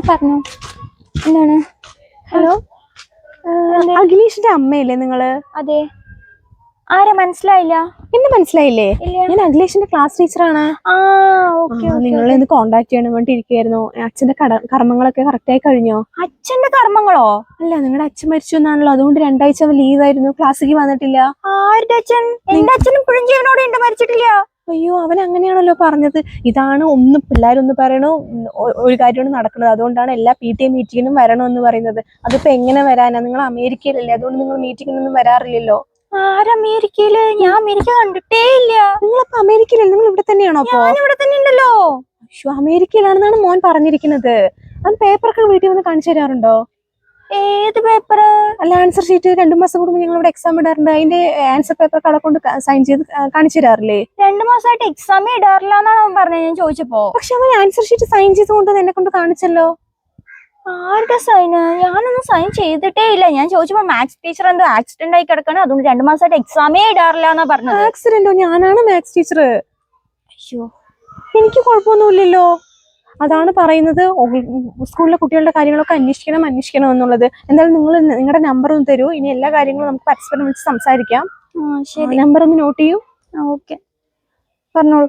പറഞ്ഞു. എന്താണ്? ഹലോ, അഖിലേഷിന്റെ അമ്മയല്ലേ നിങ്ങള്? അതെ. ആരാ? മനസ്സിലായില്ല. എന്നെ മനസ്സിലായില്ലേ? ഞാൻ അഖിലേഷിന്റെ ക്ലാസ് ടീച്ചറാണ്. നിങ്ങളെ ഒന്ന് കോണ്ടാക്ട് ചെയ്യാൻ വേണ്ടി ഇരിക്കുകയായിരുന്നു. അച്ഛന്റെ കർമ്മങ്ങളൊക്കെ കറക്റ്റായി കഴിഞ്ഞോ? അച്ഛന്റെ കർമ്മങ്ങളോ? അല്ല, നിങ്ങളുടെ അച്ഛൻ മരിച്ചു എന്നാണല്ലോ, അതുകൊണ്ട് 2 ആഴ്ച ലീവായിരുന്നു, ക്ലാസ്സിലേക്ക് വന്നിട്ടില്ല. ആരുടെ അച്ഛൻ? എന്റെ അച്ഛനും ഇപ്പോഴും ജീവനോടെ ഉണ്ട്, മരിച്ചിട്ടില്ല. അയ്യോ, അവൻ അങ്ങനെയാണല്ലോ പറഞ്ഞത്. ഇതാണ് പിള്ളേരൊന്ന് പറയണു, ഒരു കാര്യമാണ് നടക്കുന്നത്, അതുകൊണ്ടാണ് എല്ലാ PTA മീറ്റിങ്ങിനും വരണമെന്ന് പറയുന്നത്. അതിപ്പോ എങ്ങനെ വരാനാ? നിങ്ങൾ അമേരിക്കയിലല്ലേ, അതുകൊണ്ട് നിങ്ങൾ മീറ്റിങ്ങിനൊന്നും വരാറില്ലല്ലോ. ആരമേരിക്കയില്? ഞാൻ അമേരിക്ക കണ്ടിട്ടേ ഇല്ല. നിങ്ങളപ്പോ അമേരിക്കയിലല്ലേ? നിങ്ങൾ ഇവിടെ തന്നെയാണോ? ഞാൻ ഇവിടെ തന്നെ ഉണ്ടല്ലോ. അയ്യോ, അമേരിക്കയിലാണെന്നാണ് മോൻ പറഞ്ഞിരിക്കുന്നത്. അവൻ പേപ്പറൊക്കെ വീട്ടിൽ വന്ന് കാണിച്ചു തരാറുണ്ടോ? ഏത് പേപ്പർ? അല്ല, ആൻസർ ഷീറ്റ് 2 മാസം കൂടുമ്പോൾ ഞങ്ങൾ ഇവിടെ എക്സാം ഇടാറുണ്ട്. അതിന്റെ ആൻസർ പേപ്പർ കള കൊണ്ട് സൈൻ ചെയ്ത് കാണിച്ചു തരാറില്ലേ? 2 മാസമായിട്ട് എക്സാം ഇടാറില്ല എന്നാണ് അവൻ പറഞ്ഞത് ഞാൻ ചോദിച്ചപ്പോ. പക്ഷെ അവൻ ആൻസർ ഷീറ്റ് സൈൻ ചെയ്തുകൊണ്ട് എന്നെ കൊണ്ട് കാണിച്ചല്ലോ. ആരുടെ സൈന്? ഞാനൊന്നും സൈൻ ചെയ്തിട്ടേ ഇല്ല. ഞാൻ ചോദിച്ചപ്പോ മാത്സ് ടീച്ചർ എന്തോ ആക്സിഡന്റ് ആയി കിടക്കാണ്, അതുകൊണ്ട് 2 മാസമായിട്ട് എക്സാമേ ഇടാറില്ല എന്നാ പറഞ്ഞത്. ആക്സിഡന്റോ? ഞാനാണ് മാത്സ് ടീച്ചർ. അയ്യോ, എനിക്ക് കുഴപ്പമൊന്നുമില്ലല്ലോ. അതാണ് പറയുന്നത്, സ്കൂളിലെ കുട്ടികളുടെ കാര്യങ്ങളൊക്കെ അന്വേഷിക്കണം എന്നുള്ളത്. എന്തായാലും നിങ്ങൾ നിങ്ങളുടെ നമ്പർ ഒന്ന് തരൂ. ഇനി എല്ലാ കാര്യങ്ങളും നമുക്ക് പരസ്പരം വിളിച്ച് സംസാരിക്കാം. ശരി. നമ്പർ ഒന്ന് നോട്ട് ചെയ്യൂ. ഓക്കെ, പറഞ്ഞോളൂ.